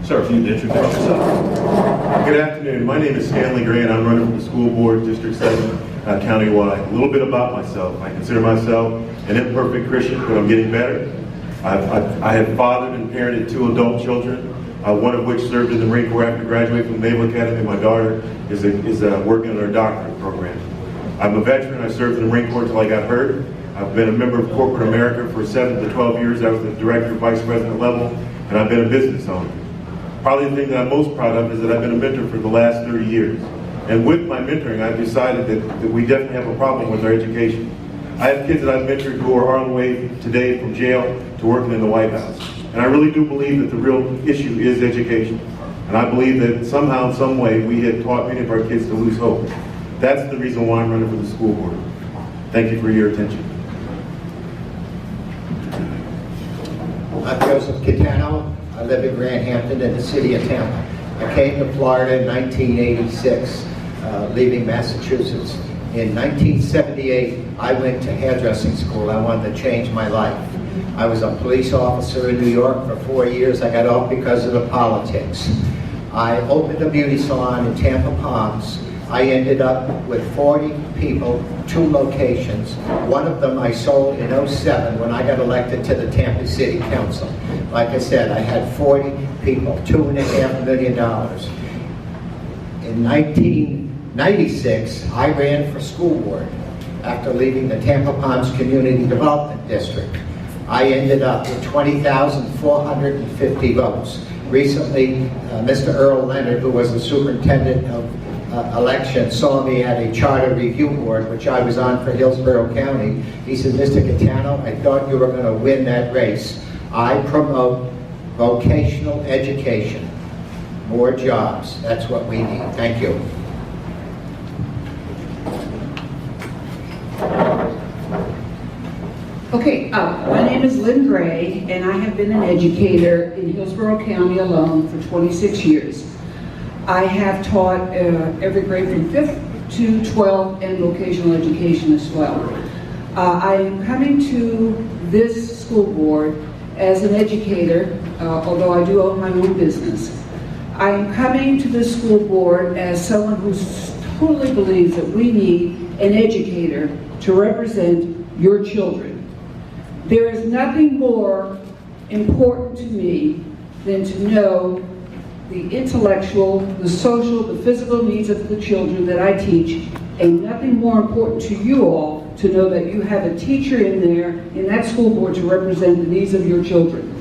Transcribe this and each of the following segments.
Sir, if you'd introduce yourself. Good afternoon. My name is Stanley Gray, and I'm running for the school board, District 7, countywide. A little bit about myself. I consider myself an imperfect Christian, but I'm getting better. I have fathered and parented 2 adult children, one of which served in the Marine Corps after graduating from the Naval Academy. My daughter is working on her doctorate program. I'm a veteran. I served in the Marine Corps until I got hurt. I've been a member of corporate America for 7 to 12 years. I was the director, vice president level, and I've been a business owner. Probably the thing that I'm most proud of is that I've been a mentor for the last 30 years. And with my mentoring, I've decided that we definitely have a problem with our education. I have kids that I've mentored who are on the way today from jail to working in the White House. And I really do believe that the real issue is education. And I believe that somehow, in some way, we have taught many of our kids to lose hope. That's the reason why I'm running for the school board. Thank you for your attention. I'm Joseph Catano. I live in Grand Hampton in the city of Tampa. I came to Florida in 1986, leaving Massachusetts. In 1978, I went to hairdressing school. I wanted to change my life. I was a police officer in New York for 4 years. I got off because of the politics. I opened a beauty salon in Tampa Palms. I ended up with 40 people, 2 locations. One of them I sold in 07 when I got elected to the Tampa City Council. Like I said, I had 40 people, $2.5 million. In 1996, I ran for school board after leaving the Tampa Palms Community Development District. I ended up with 20,450 votes. Recently, Mr. Earl Leonard, who was the superintendent of election, saw me at a charter review board, which I was on for Hillsborough County. He said, Mr. Catano, I thought you were going to win that race. I promote vocational education, more jobs. That's what we need. Thank you. Okay, my name is Lynn Gray, and I have been an educator in Hillsborough County alone for 26 years. I have taught every grade from 5th to 12th and vocational education as well. I am coming to this school board as an educator, although I do own my own business. I am coming to this school board as someone who totally believes that we need an educator to represent your children. There is nothing more important to me than to know the intellectual, the social, the physical needs of the children that I teach, and nothing more important to you all to know that you have a teacher in there, in that school board, to represent the needs of your children.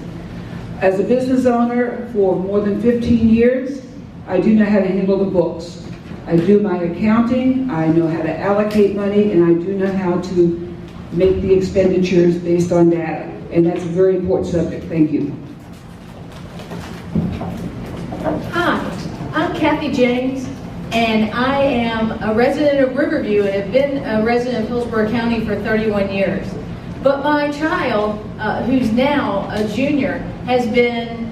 As a business owner for more than 15 years, I do know how to handle the books. I do my accounting, I know how to allocate money, and I do know how to make the expenditures based on data. And that's a very important subject. Thank you. Hi, I'm Kathy James, and I am a resident of Riverview and have been a resident of Hillsborough County for 31 years. But my child, who's now a junior, has been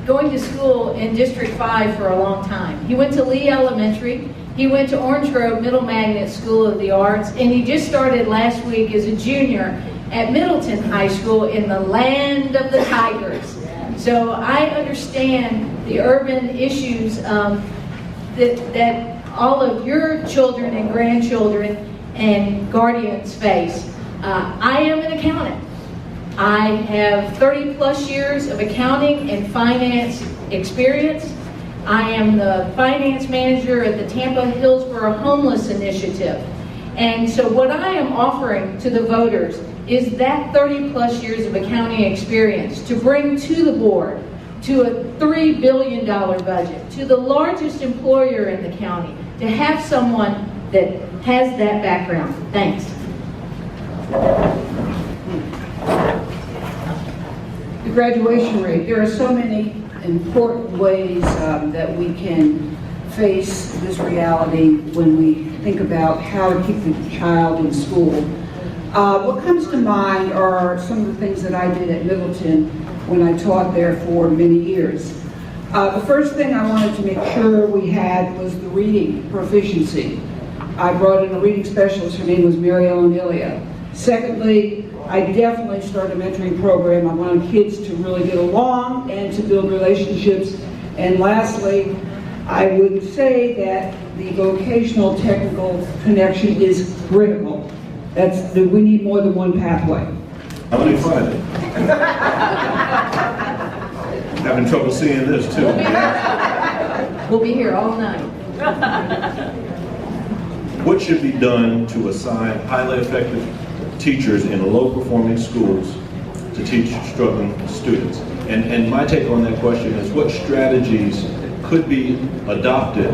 going to school in District 5 for a long time. He went to Lee Elementary, he went to Orange Grove Middle Magnet School of the Arts, and he just started last week as a junior at Middleton High School in the land of the Tigers. So I understand the urban issues that all of your children and grandchildren and guardians face. I am an accountant. I have 30 plus years of accounting and finance experience. I am the finance manager at the Tampa Hillsborough Homeless Initiative. And so what I am offering to the voters is that 30 plus years of accounting experience to bring to the board, to a $3 billion budget, to the largest employer in the county, to have someone that has that background. Thanks. The graduation rate. There are so many important ways that we can face this reality when we think about how to keep the child in school. What comes to mind are some of the things that I did at Middleton when I taught there for many years. The first thing I wanted to make sure we had was the reading proficiency. I brought in a reading specialist. Her name was Mary Ellen Illia. Secondly, I definitely start a mentoring program. I want kids to really get along and to build relationships. And lastly, I would say that the vocational technical connection is critical. We need more than one pathway. How do you find it? Having trouble seeing this too. We'll be here all night. What should be done to assign highly effective teachers in low-performing schools to teach struggling students? And my take on that question is, what strategies could be adopted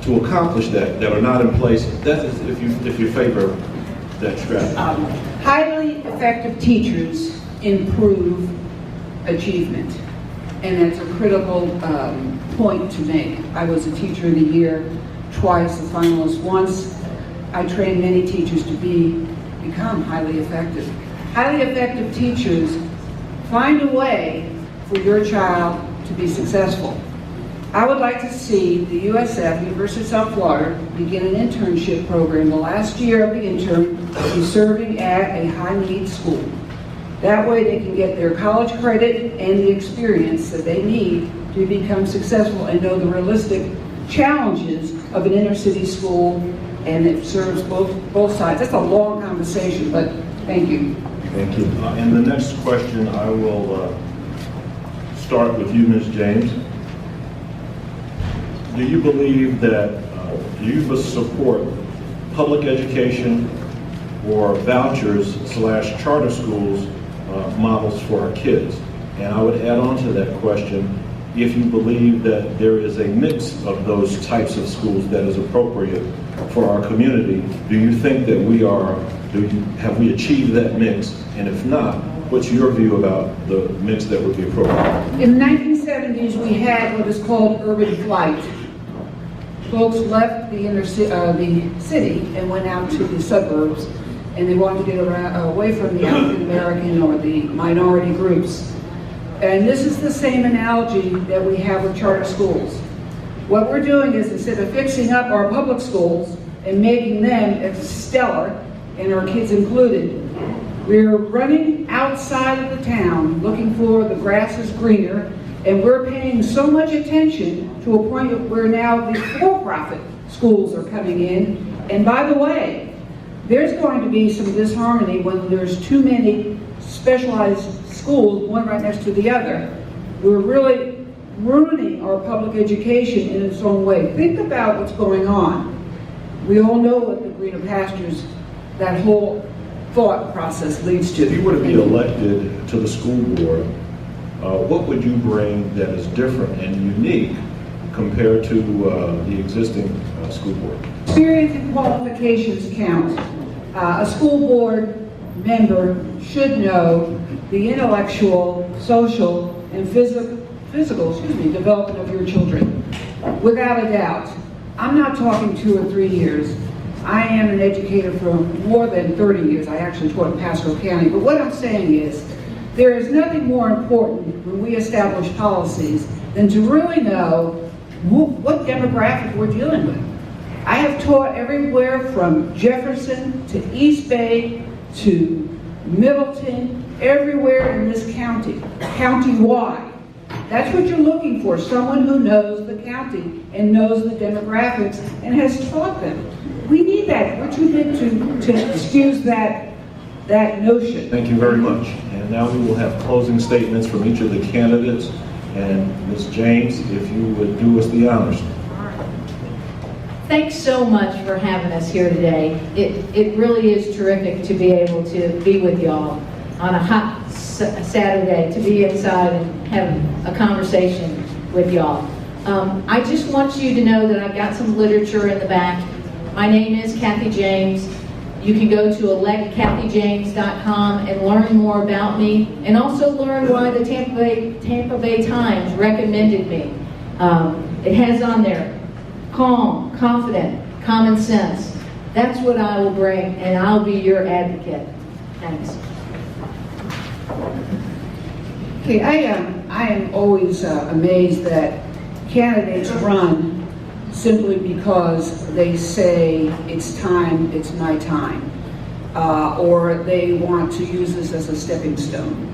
to accomplish that are not in place? That is, if you favor that strategy. Highly effective teachers improve achievement, and that's a critical point to make. I was a teacher of the year twice, a finalist once. I trained many teachers to become highly effective. Highly effective teachers find a way for your child to be successful. I would like to see the USF, University of South Florida, begin an internship program. The last year of the intern will be serving at a high-need school. That way they can get their college credit and the experience that they need to become successful and know the realistic challenges of an inner-city school, and it serves both sides. That's a long conversation, but thank you. Thank you. And the next question, I will start with you, Ms. James. Do you believe that you must support public education or vouchers/charter schools models for our kids? And I would add on to that question, if you believe that there is a mix of those types of schools that is appropriate for our community, do you think that have we achieved that mix? And if not, what's your view about the mix that would be appropriate? In the 1970s, we had what is called urban flight. Folks left the city and went out to the suburbs, and they wanted to get away from the African American or the minority groups. And this is the same analogy that we have with charter schools. What we're doing is, instead of fixing up our public schools and making them stellar, and our kids included, we're running outside of the town looking for the grass is greener, and we're paying so much attention to a point where now the for-profit schools are coming in. And by the way, there's going to be some disharmony when there's too many specialized schools, one right next to the other. We're really ruining our public education in its own way. Think about what's going on. We all know what the greener pastures, that whole thought process leads to. If you were to be elected to the school board, what would you bring that is different and unique compared to the existing school board? Experience and qualifications count. A school board member should know the intellectual, social, and physical development of your children. Without a doubt. I'm not talking 2 or 3 years. I am an educator for more than 30 years. I actually taught in Pasco County. But what I'm saying is, there is nothing more important when we establish policies than to really know what demographic we're dealing with. I have taught everywhere from Jefferson to East Bay to Middleton, everywhere in this county, county-wide. That's what you're looking for, someone who knows the county and knows the demographics and has taught them. We need that. We're too big to excuse that notion. Thank you very much. And now we will have closing statements from each of the candidates. And Ms. James, if you would do us the honors. Thanks so much for having us here today. It really is terrific to be able to be with y'all on a hot Saturday, to be inside and have a conversation with y'all. I just want you to know that I've got some literature in the back. My name is Kathy James. You can go to electkathyjames.com and learn more about me, and also learn why the Tampa Bay Times recommended me. It has on there, calm, confident, common sense. That's what I will bring, and I'll be your advocate. Thanks. Okay, I am always amazed that candidates run simply because they say it's time, it's my time. or they want to use this as a stepping stone.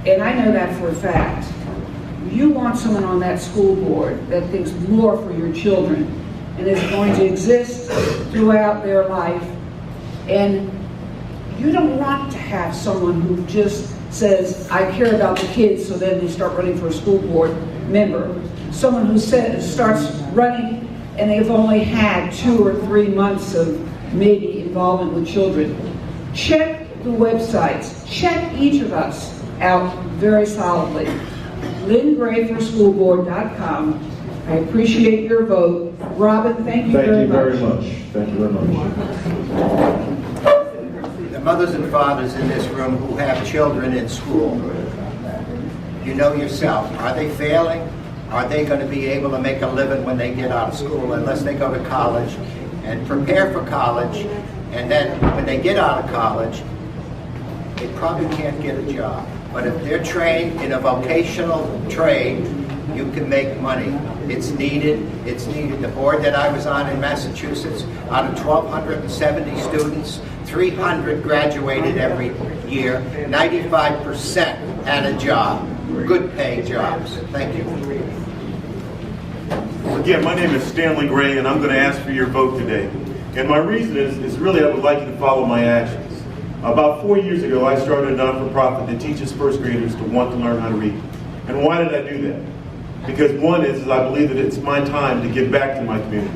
And I know that for a fact. You want someone on that school board that thinks more for your children and is going to exist throughout their life. And you don't want to have someone who just says, I care about the kids, so then they start running for a school board member. Someone who starts running and they've only had 2 or 3 months of maybe involvement with children. Check the websites. Check each of us out very solidly. LynnGrayForSchoolBoard.com. I appreciate your vote. Robin, thank you very much. Thank you very much. The mothers and fathers in this room who have children in school, you know yourself, are they failing? Are they going to be able to make a living when they get out of school unless they go to college and prepare for college, and then when they get out of college, they probably can't get a job. But if they're trained in a vocational trade, you can make money. It's needed. It's needed. The board that I was on in Massachusetts, out of 1,270 students, 300 graduated every year. 95% had a job, good paying jobs. Thank you. Again, my name is Stanley Gray, and I'm going to ask for your vote today. And my reason is really I would like you to follow my actions. About 4 years ago, I started a non-for-profit that teaches first graders to want to learn how to read. And why did I do that? Because one is I believe that it's my time to give back to my community.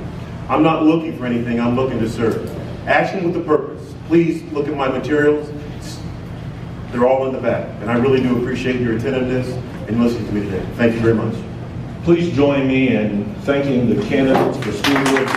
I'm not looking for anything, I'm looking to serve. Action with a purpose. Please look at my materials. They're all in the back. And I really do appreciate your attentiveness and listening to me today. Thank you very much. Please join me in thanking the candidates for school board.